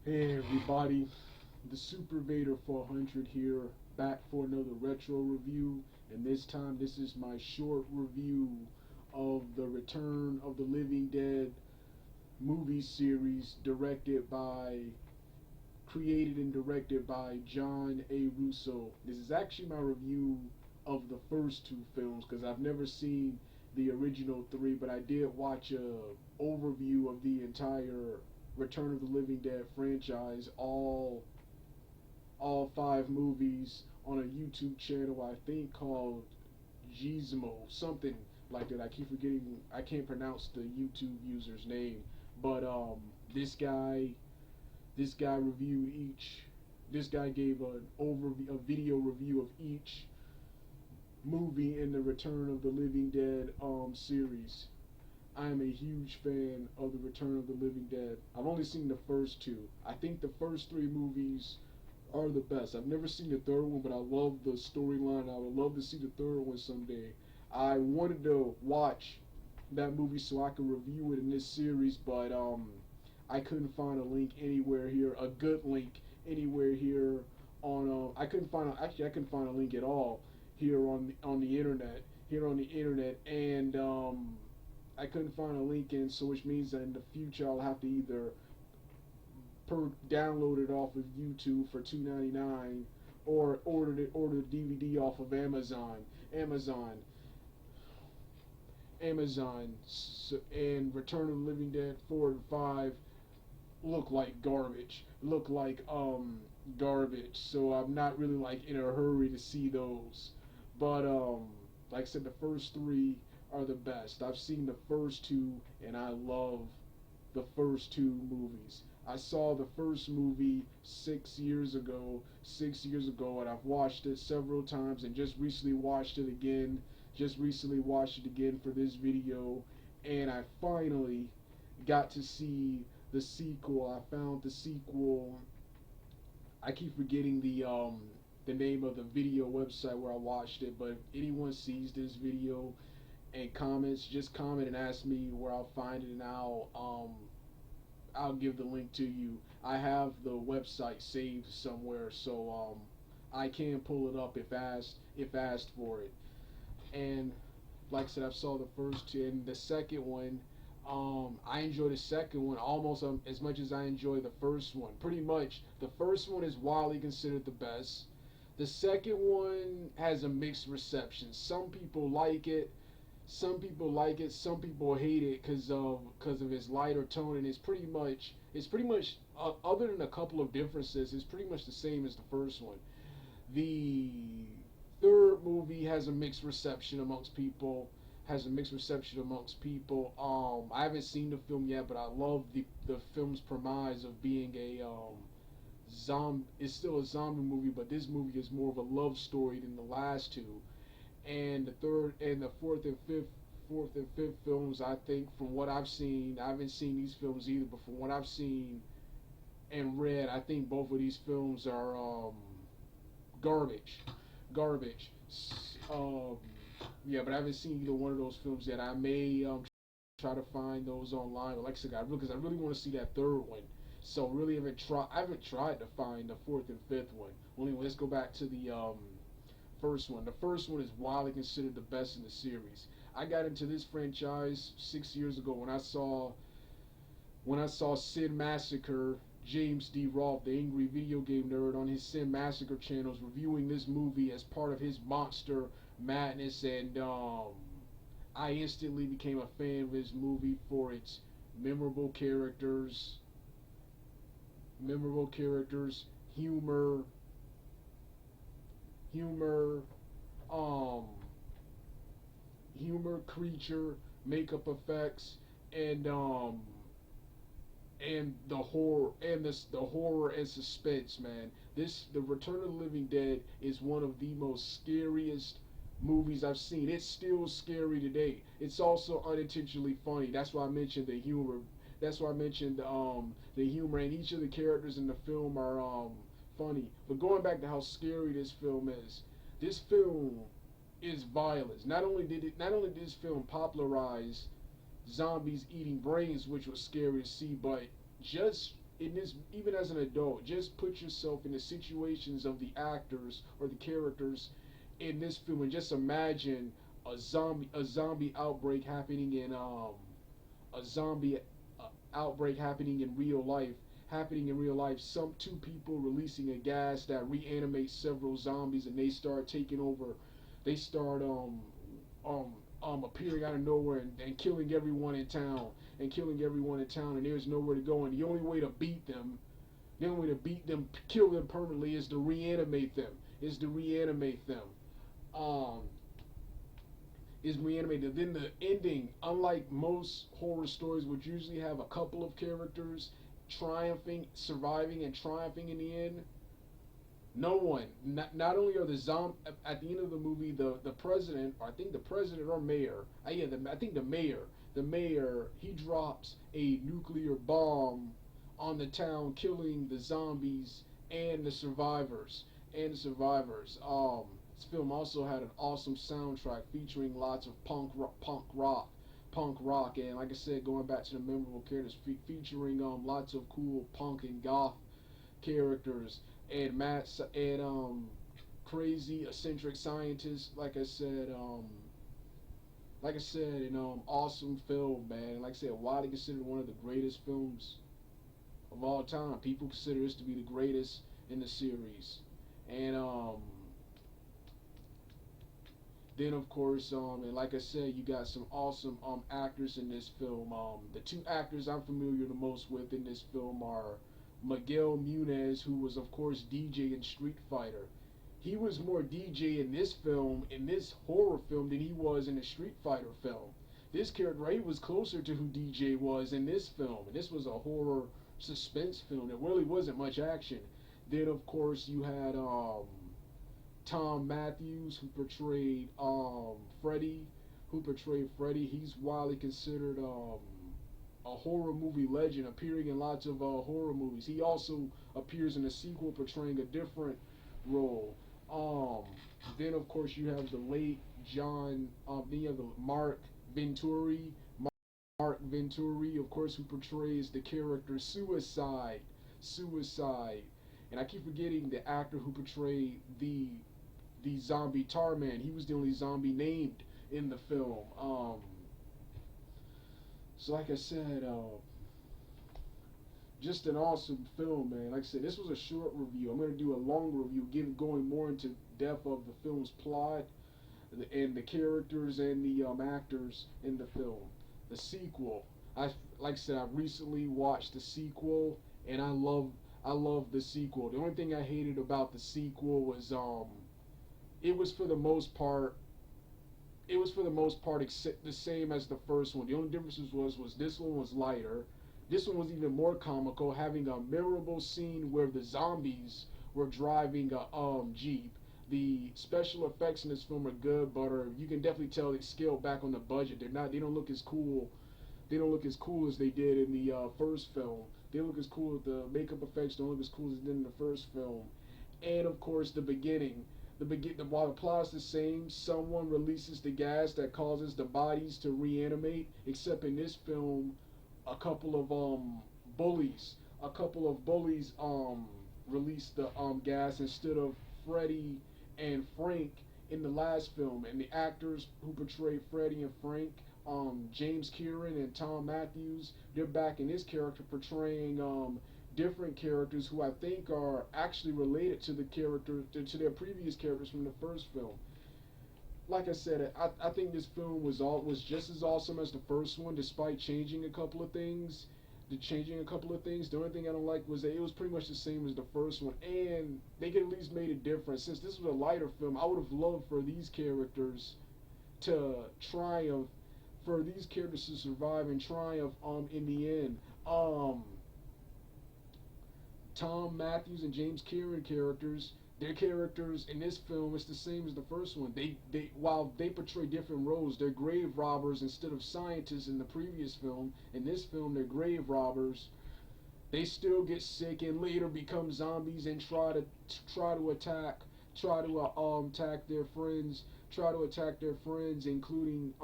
Hey everybody, the Super Vader 400 here, back for another retro review, and this time this is my short review of the Return of the Living Dead movie series created and directed by John A. Russo. This is actually my review of the first two films because I've never seen the original three, but I did watch a overview of the entire Return of the Living Dead franchise, all five movies on a YouTube channel I think called Gizmo, something like that. I keep forgetting. I can't pronounce the YouTube user's name, but this guy this guy reviewed each. This guy gave a video review of each movie in the Return of the Living Dead series. I am a huge fan of the Return of the Living Dead. I've only seen the first two. I think the first three movies are the best. I've never seen the third one, but I love the storyline. I would love to see the third one someday. I wanted to watch that movie so I could review it in this series, but I couldn't find a link anywhere here, a good link anywhere here on. I couldn't find actually I couldn't find a link at all here on the internet and I couldn't find a link in, so which means that in the future I'll have to either download it off of YouTube for $2.99 or order the DVD off of Amazon, Amazon, and Return of the Living Dead 4 and 5 look like garbage. Look like garbage. So I'm not really like in a hurry to see those. But like I said, the first three are the best. I've seen the first two and I love the first two movies. I saw the first movie 6 years ago, and I've watched it several times and just recently watched it again. Just recently watched it again for this video, and I finally got to see the sequel. I found the sequel. I keep forgetting the name of the video website where I watched it, but if anyone sees this video and comments, just comment and ask me where I'll find it, and I'll give the link to you. I have the website saved somewhere, so I can pull it up if asked for it. And like I said, I saw the first two, and the second one. I enjoy the second one almost as much as I enjoy the first one. Pretty much, the first one is widely considered the best. The second one has a mixed reception. Some people like it, some people hate it because of its lighter tone, and it's pretty much other than a couple of differences, it's pretty much the same as the first one. The third movie has a mixed reception amongst people. I haven't seen the film yet, but I love the film's premise of being a zombie. It's still a zombie movie, but this movie is more of a love story than the last two. And the third and the fourth and fifth films, I think from what I've seen, I haven't seen these films either, but from what I've seen and read, I think both of these films are garbage, garbage. Um, yeah, but I haven't seen either one of those films yet. I may try to find those online. But like I said, because I really want to see that third one. So really haven't tried. I haven't tried to find the fourth and fifth one. Well, anyway, let's go back to the first one. The first one is widely considered the best in the series. I got into this franchise 6 years ago when I saw Sin Massacre, James D. Roth, the angry video game nerd, on his Sin Massacre channels reviewing this movie as part of his Monster Madness, and I instantly became a fan of this movie for its memorable characters, memorable characters, humor, humor, um, creature, makeup effects, and the horror and suspense, man. The Return of the Living Dead is one of the most scariest movies I've seen. It's still scary today. It's also unintentionally funny. That's why I mentioned the humor. That's why I mentioned the humor, and each of the characters in the film are funny. But going back to how scary this film is violence. Not only did this film popularize zombies eating brains, which was scary to see, but just in this, even as an adult, just put yourself in the situations of the actors or the characters in this film, and just imagine a zombie outbreak happening in a zombie outbreak happening in real life. Some two people releasing a gas that reanimates several zombies, and they start taking over. They start um appearing out of nowhere, and killing everyone in town, and there's nowhere to go, and the only way to beat them, kill them permanently, is to reanimate them. Is to reanimate them. Um, is reanimated. Then the ending, unlike most horror stories, which usually have a couple of characters surviving and triumphing in the end, no one. Not only are the at the end of the movie, the president, or I think the president or mayor, I think the mayor, he drops a nuclear bomb on the town, killing the zombies and the survivors. This film also had an awesome soundtrack featuring lots of punk rock, and like I said, going back to the memorable characters, featuring lots of cool punk and goth characters, and crazy eccentric scientists. An awesome film, man. Like I said, widely considered one of the greatest films of all time. People consider this to be the greatest in the series. And then of course, and like I said, you got some awesome actors in this film. The two actors I'm familiar the most with in this film are Miguel Munez, who was of course DJ in Street Fighter. He was more DJ in this film, in this horror film, than he was in the Street Fighter film. This character, he was closer to who DJ was in this film, and this was a horror suspense film. There really wasn't much action. Then of course you had Tom Matthews, who portrayed Freddy, He's widely considered a horror movie legend, appearing in lots of horror movies. He also appears in a sequel portraying a different role. Um, then of course you have the late John, then you have the Mark Venturi, of course, who portrays the character Suicide, and I keep forgetting the actor who portrayed the zombie Tarman. He was the only zombie named in the film. So like I said, just an awesome film, man. Like I said, this was a short review. I'm gonna do a longer review, going more into depth of the film's plot and the characters and the actors in the film. The sequel, like I said, I recently watched the sequel, and I love the sequel. The only thing I hated about the sequel was it was for the most part the same as the first one. The only differences was this one was lighter. This one was even more comical, having a memorable scene where the zombies were driving a Jeep. The special effects in this film are good, but you can definitely tell they scaled back on the budget. They don't look as cool. They don't look as cool as they did in the first film. They look as cool. The makeup effects don't look as cool as they did in the first film. And of course, the beginning. While the plot is the same, someone releases the gas that causes the bodies to reanimate. Except in this film, a couple of bullies, released the gas instead of Freddy and Frank in the last film. And the actors who portrayed Freddy and Frank, James Kieran and Tom Matthews, they're back in this character portraying different characters who I think are actually related to their previous characters from the first film. Like I said, I think this film was just as awesome as the first one, despite changing a couple of things. The only thing I don't like was that it was pretty much the same as the first one, and they could at least made a difference. Since this was a lighter film, I would have loved for these characters to triumph, for these characters to survive and triumph in the end. Tom Matthews and James Kieran their characters in this film is the same as the first one. While they portray different roles, they're grave robbers instead of scientists in the previous film. In this film, they're grave robbers. They still get sick and later become zombies and try to attack their friends, including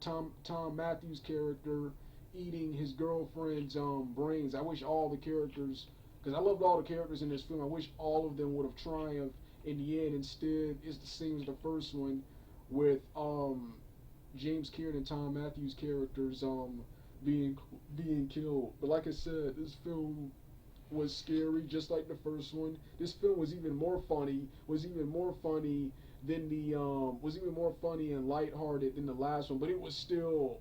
Tom Matthews' character eating his girlfriend's brains. I wish all the characters, because I loved all the characters in this film. I wish all of them would have triumphed in the end. Instead, it's the same as the first one, with James Kieran and Tom Matthews characters being being killed. But like I said, this film was scary, just like the first one. This film was even more funny. Was even more funny than the was even more funny and lighthearted than the last one. But it was still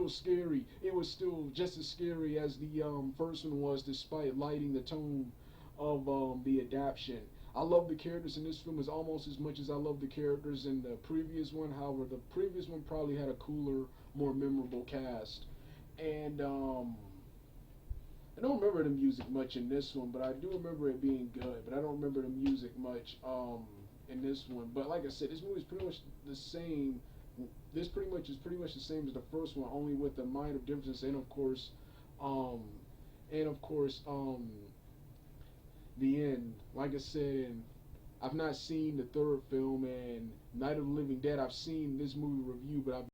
scary. It was still just as scary as the first one was, despite lighting the tone of the adaptation. I love the characters in this film as almost as much as I love the characters in the previous one. However, the previous one probably had a cooler, more memorable cast. And I don't remember the music much in this one, but I do remember it being good. But I don't remember the music much in this one. But like I said, this movie is pretty much the same. This pretty much the same as the first one, only with the minor differences, um, and of course, the end. Like I said, and I've not seen the third film and Night of the Living Dead. I've seen this movie review, but I've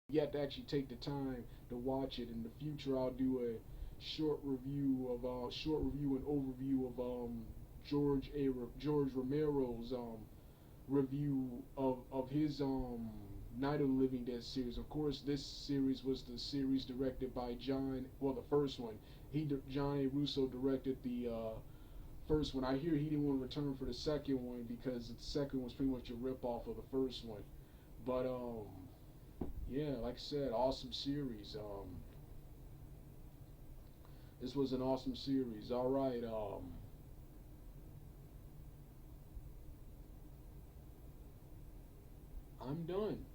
yet to actually take the time to watch it. In the future, I'll do a short review and overview of George Romero's review of his Night of the Living Dead series. Of course, this series was the series directed by the first one. John A. Russo directed the first one. I hear he didn't want to return for the second one because the second one was pretty much a rip off of the first one. But yeah, like I said, awesome series. This was an awesome series. All right. I'm done.